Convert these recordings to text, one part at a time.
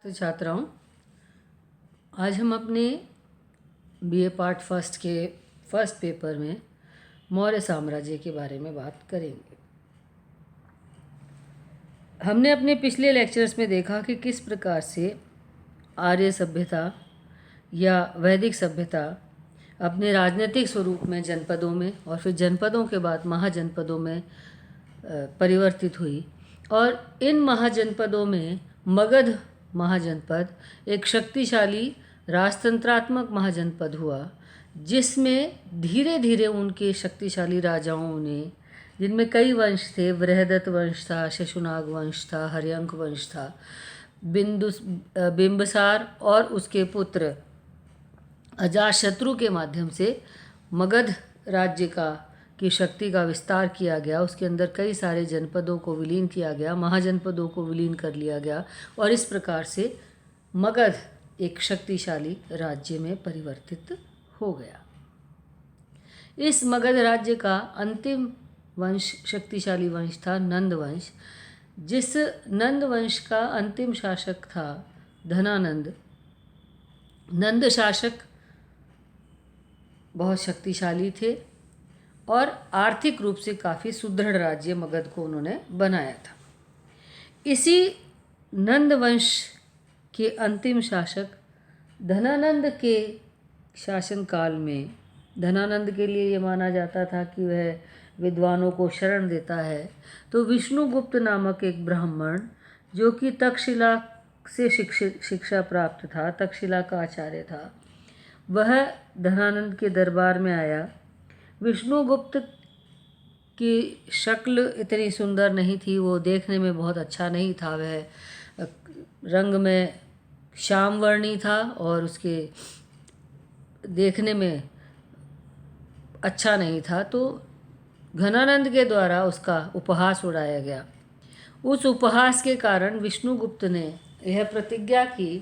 तो छात्राओं, आज हम अपने बीए पार्ट फर्स्ट के फर्स्ट पेपर में मौर्य साम्राज्य के बारे में बात करेंगे। हमने अपने पिछले लेक्चर्स में देखा कि किस प्रकार से आर्य सभ्यता या वैदिक सभ्यता अपने राजनीतिक स्वरूप में जनपदों में और फिर जनपदों के बाद महाजनपदों में परिवर्तित हुई, और इन महाजनपदों में मगध महाजनपद एक शक्तिशाली राजतंत्रात्मक महाजनपद हुआ, जिसमें धीरे धीरे उनके शक्तिशाली राजाओं ने, जिनमें कई वंश थे, बृहदत्त वंश था, शशुनाग वंश था, हर्यंक वंश था, बिंबसार और उसके पुत्र अजातशत्रु के माध्यम से मगध राज्य की शक्ति का विस्तार किया गया। उसके अंदर कई सारे जनपदों को विलीन किया गया, महाजनपदों को विलीन कर लिया गया, और इस प्रकार से मगध एक शक्तिशाली राज्य में परिवर्तित हो गया। इस मगध राज्य का अंतिम वंश शक्तिशाली वंश था नंद वंश, जिस नंद वंश का अंतिम शासक था धनानंद। नंद शासक बहुत शक्तिशाली थे और आर्थिक रूप से काफ़ी सुदृढ़ राज्य मगध को उन्होंने बनाया था। इसी नंद वंश के अंतिम शासक धनानंद के शासनकाल में, धनानंद के लिए ये माना जाता था कि वह विद्वानों को शरण देता है, तो विष्णुगुप्त नामक एक ब्राह्मण, जो कि तक्षशिला से शिक्षा प्राप्त था, तक्षशिला का आचार्य था, वह धनानंद के दरबार में आया। विष्णुगुप्त की शक्ल इतनी सुंदर नहीं थी, वो देखने में बहुत अच्छा नहीं था, वह रंग में श्यामवर्णी था और उसके देखने में अच्छा नहीं था। तो धनानंद के द्वारा उसका उपहास उड़ाया गया। उस उपहास के कारण विष्णुगुप्त ने यह प्रतिज्ञा की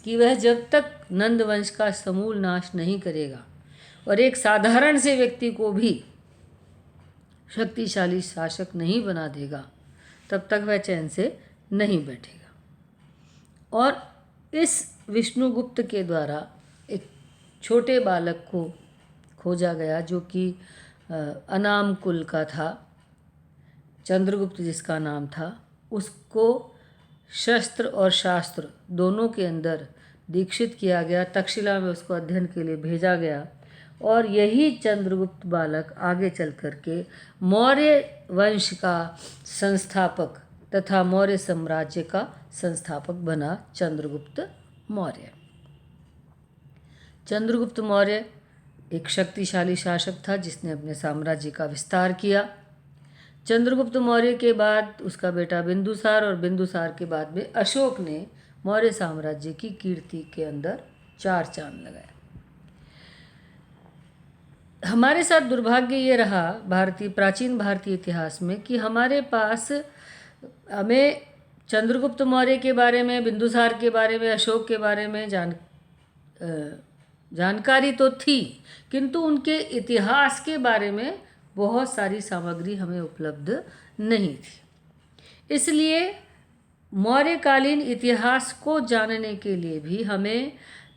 कि वह जब तक नंद वंश का समूल नाश नहीं करेगा और एक साधारण से व्यक्ति को भी शक्तिशाली शासक नहीं बना देगा, तब तक वह चैन से नहीं बैठेगा। और इस विष्णुगुप्त के द्वारा एक छोटे बालक को खोजा गया, जो कि अनाम कुल का था, चंद्रगुप्त जिसका नाम था। उसको शस्त्र और शास्त्र दोनों के अंदर दीक्षित किया गया, तक्षशिला में उसको अध्ययन के लिए भेजा गया, और यही चंद्रगुप्त बालक आगे चल कर के मौर्य वंश का संस्थापक तथा मौर्य साम्राज्य का संस्थापक बना, चंद्रगुप्त मौर्य। चंद्रगुप्त मौर्य एक शक्तिशाली शासक था, जिसने अपने साम्राज्य का विस्तार किया। चंद्रगुप्त मौर्य के बाद उसका बेटा बिंदुसार, और बिंदुसार के बाद में अशोक ने मौर्य साम्राज्य की कीर्ति के अंदर चार चांद लगाए। हमारे साथ दुर्भाग्य ये रहा प्राचीन भारतीय इतिहास में कि हमारे पास हमें चंद्रगुप्त मौर्य के बारे में, बिंदुसार के बारे में, अशोक के बारे में जानकारी तो थी, किंतु उनके इतिहास के बारे में बहुत सारी सामग्री हमें उपलब्ध नहीं थी। इसलिए मौर्यकालीन इतिहास को जानने के लिए भी हमें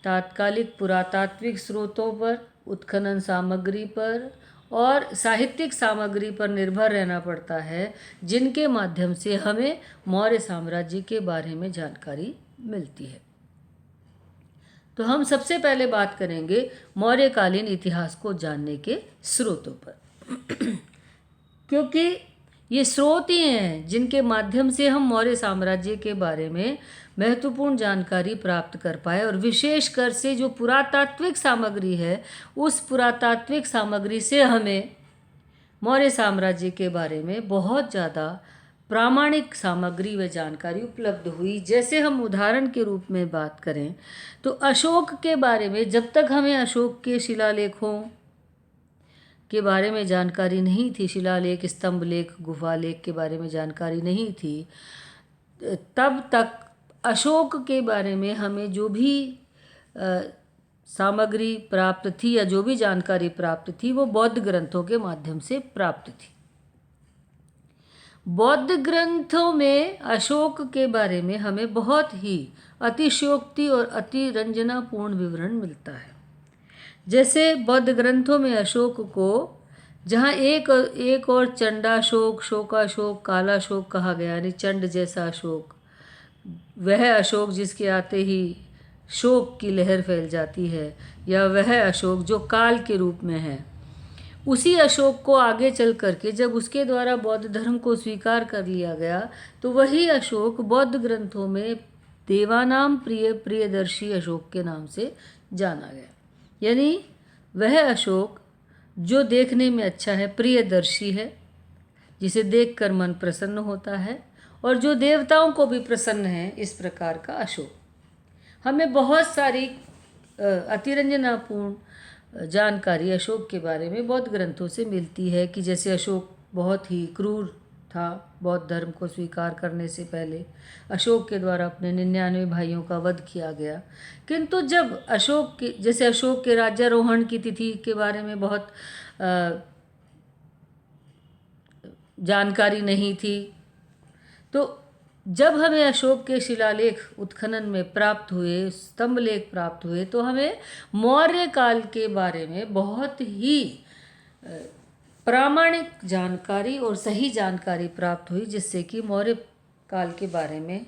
तात्कालिक पुरातात्विक स्रोतों पर, उत्खनन सामग्री पर और साहित्यिक सामग्री पर निर्भर रहना पड़ता है, जिनके माध्यम से हमें मौर्य साम्राज्य के बारे में जानकारी मिलती है। तो हम सबसे पहले बात करेंगे मौर्यकालीन इतिहास को जानने के स्रोतों पर क्योंकि ये स्रोत ही हैं जिनके माध्यम से हम मौर्य साम्राज्य के बारे में महत्वपूर्ण जानकारी प्राप्त कर पाए, और विशेषकर से जो पुरातात्विक सामग्री है, उस पुरातात्विक सामग्री से हमें मौर्य साम्राज्य के बारे में बहुत ज़्यादा प्रामाणिक सामग्री व जानकारी उपलब्ध हुई। जैसे हम उदाहरण के रूप में बात करें तो अशोक के बारे में, जब तक हमें अशोक के शिलालेखों के बारे में जानकारी नहीं थी, शिलालेख, स्तंभ लेख, गुफा लेख के बारे में जानकारी नहीं थी, तब तक अशोक के बारे में हमें जो भी सामग्री प्राप्त थी या जो भी जानकारी प्राप्त थी, वो बौद्ध ग्रंथों के माध्यम से प्राप्त थी। बौद्ध ग्रंथों में अशोक के बारे में हमें बहुत ही अतिशयोक्ति और अतिरंजनापूर्ण विवरण मिलता है। जैसे बौद्ध ग्रंथों में अशोक को जहाँ एक और चंडाशोक, शोकाशोक, कालाशोक कहा गया, यानी चंड जैसा अशोक, वह अशोक जिसके आते ही शोक की लहर फैल जाती है, या वह अशोक जो काल के रूप में है, उसी अशोक को आगे चल करके जब उसके द्वारा बौद्ध धर्म को स्वीकार कर लिया गया तो वही अशोक बौद्ध ग्रंथों में देवानाम प्रिय प्रियदर्शी अशोक के नाम से जाना गया। यानी वह अशोक जो देखने में अच्छा है, प्रियदर्शी है, जिसे देखकर मन प्रसन्न होता है, और जो देवताओं को भी प्रसन्न है, इस प्रकार का अशोक। हमें बहुत सारी अतिरंजनापूर्ण जानकारी अशोक के बारे में बौद्ध ग्रंथों से मिलती है कि जैसे अशोक बहुत ही क्रूर था बौद्ध धर्म को स्वीकार करने से पहले। अशोक के द्वारा अपने 99 भाइयों का वध किया गया। किंतु जब अशोक के राज्यारोहण की तिथि के बारे में बहुत जानकारी नहीं थी, तो जब हमें अशोक के शिलालेख उत्खनन में प्राप्त हुए, स्तंभ लेख प्राप्त हुए, तो हमें मौर्य काल के बारे में बहुत ही प्रामाणिक जानकारी और सही जानकारी प्राप्त हुई, जिससे कि मौर्य काल के बारे में,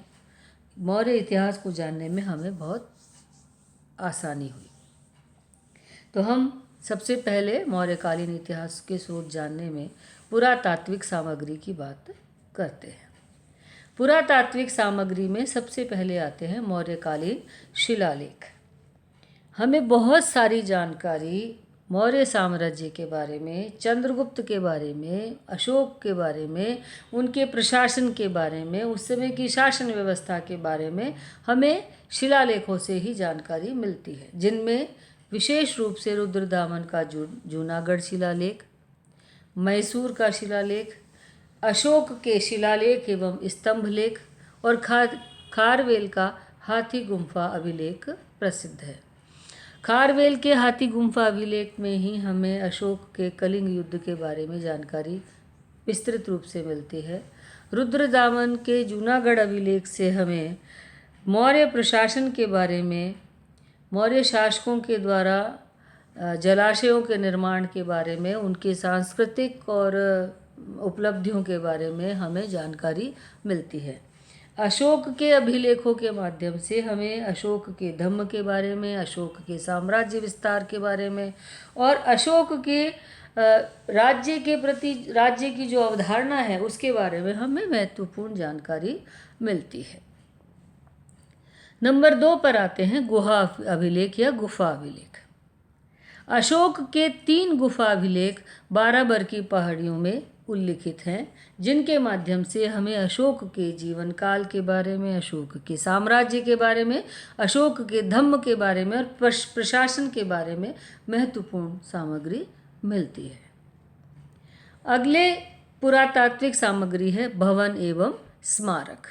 मौर्य इतिहास को जानने में हमें बहुत आसानी हुई। तो हम सबसे पहले मौर्यकालीन इतिहास के स्रोत जानने में पुरातात्विक सामग्री की बात करते हैं। पुरातात्विक सामग्री में सबसे पहले आते हैं मौर्यकालीन शिलालेख। हमें बहुत सारी जानकारी मौर्य साम्राज्य के बारे में, चंद्रगुप्त के बारे में, अशोक के बारे में, उनके प्रशासन के बारे में, उस समय की शासन व्यवस्था के बारे में हमें शिलालेखों से ही जानकारी मिलती है, जिनमें विशेष रूप से रुद्रदामन का जूनागढ़ शिलालेख, मैसूर का शिलालेख, अशोक के शिलालेख एवं स्तंभ लेख और खारवेल का हाथी गुम्फा अभिलेख प्रसिद्ध है। खारवेल के हाथी गुम्फा अभिलेख में ही हमें अशोक के कलिंग युद्ध के बारे में जानकारी विस्तृत रूप से मिलती है। रुद्रदामन के जूनागढ़ अभिलेख से हमें मौर्य प्रशासन के बारे में, मौर्य शासकों के द्वारा जलाशयों के निर्माण के बारे में, उनके सांस्कृतिक और उपलब्धियों के बारे में हमें जानकारी मिलती है। अशोक के अभिलेखों के माध्यम से हमें अशोक के धम्म के बारे में, अशोक के साम्राज्य विस्तार के बारे में और अशोक के राज्य के प्रति, राज्य की जो अवधारणा है उसके बारे में हमें महत्वपूर्ण जानकारी मिलती है। नंबर 2 पर आते हैं गुहा अभिलेख या गुफा अभिलेख। अशोक के 3 गुफा अभिलेख बाराबर की पहाड़ियों में उल्लिखित हैं, जिनके माध्यम से हमें अशोक के जीवन काल के बारे में, अशोक के साम्राज्य के बारे में, अशोक के धम्म के बारे में और प्रशासन के बारे में महत्वपूर्ण सामग्री मिलती है। अगले पुरातात्विक सामग्री है भवन एवं स्मारक।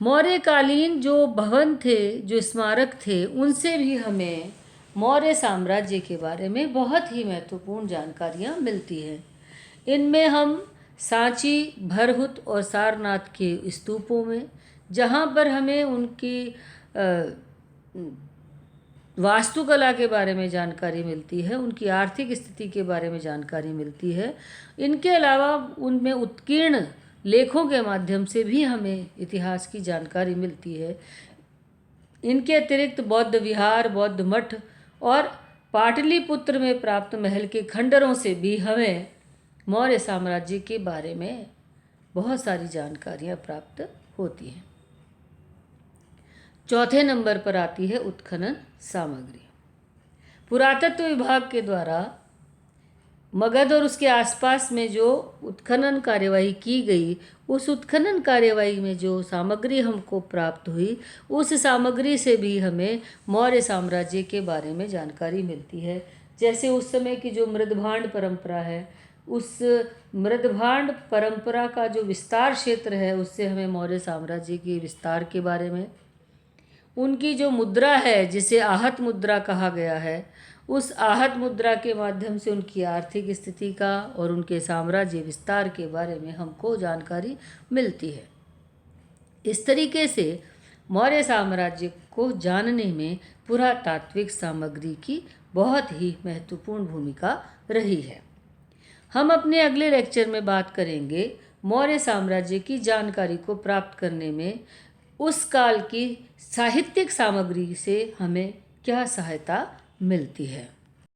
मौर्यकालीन जो भवन थे, जो स्मारक थे, उनसे भी हमें मौर्य साम्राज्य के बारे में बहुत ही महत्वपूर्ण जानकारियाँ मिलती हैं। इनमें हम सांची, भरहुत और सारनाथ के स्तूपों में, जहाँ पर हमें उनकी वास्तुकला के बारे में जानकारी मिलती है, उनकी आर्थिक स्थिति के बारे में जानकारी मिलती है। इनके अलावा उनमें उत्कीर्ण लेखों के माध्यम से भी हमें इतिहास की जानकारी मिलती है। इनके अतिरिक्त बौद्ध विहार, बौद्ध मठ और पाटलिपुत्र में प्राप्त महल के खंडरों से भी हमें मौर्य साम्राज्य के बारे में बहुत सारी जानकारियाँ प्राप्त होती हैं। चौथे नंबर पर आती है उत्खनन सामग्री। पुरातत्व विभाग के द्वारा मगध और उसके आसपास में जो उत्खनन कार्यवाही की गई, उस उत्खनन कार्यवाही में जो सामग्री हमको प्राप्त हुई, उस सामग्री से भी हमें मौर्य साम्राज्य के बारे में जानकारी मिलती है। जैसे उस समय की जो मृदभांड परंपरा है, उस मृदभांड परंपरा का जो विस्तार क्षेत्र है, उससे हमें मौर्य साम्राज्य के विस्तार के बारे में, उनकी जो मुद्रा है जिसे आहत मुद्रा कहा गया है, उस आहत मुद्रा के माध्यम से उनकी आर्थिक स्थिति का और उनके साम्राज्य विस्तार के बारे में हमको जानकारी मिलती है। इस तरीके से मौर्य साम्राज्य को जानने में पुरातात्विक सामग्री की बहुत ही महत्वपूर्ण भूमिका रही है। हम अपने अगले लेक्चर में बात करेंगे मौर्य साम्राज्य की जानकारी को प्राप्त करने में उस काल की साहित्यिक सामग्री से हमें क्या सहायता मिलती है।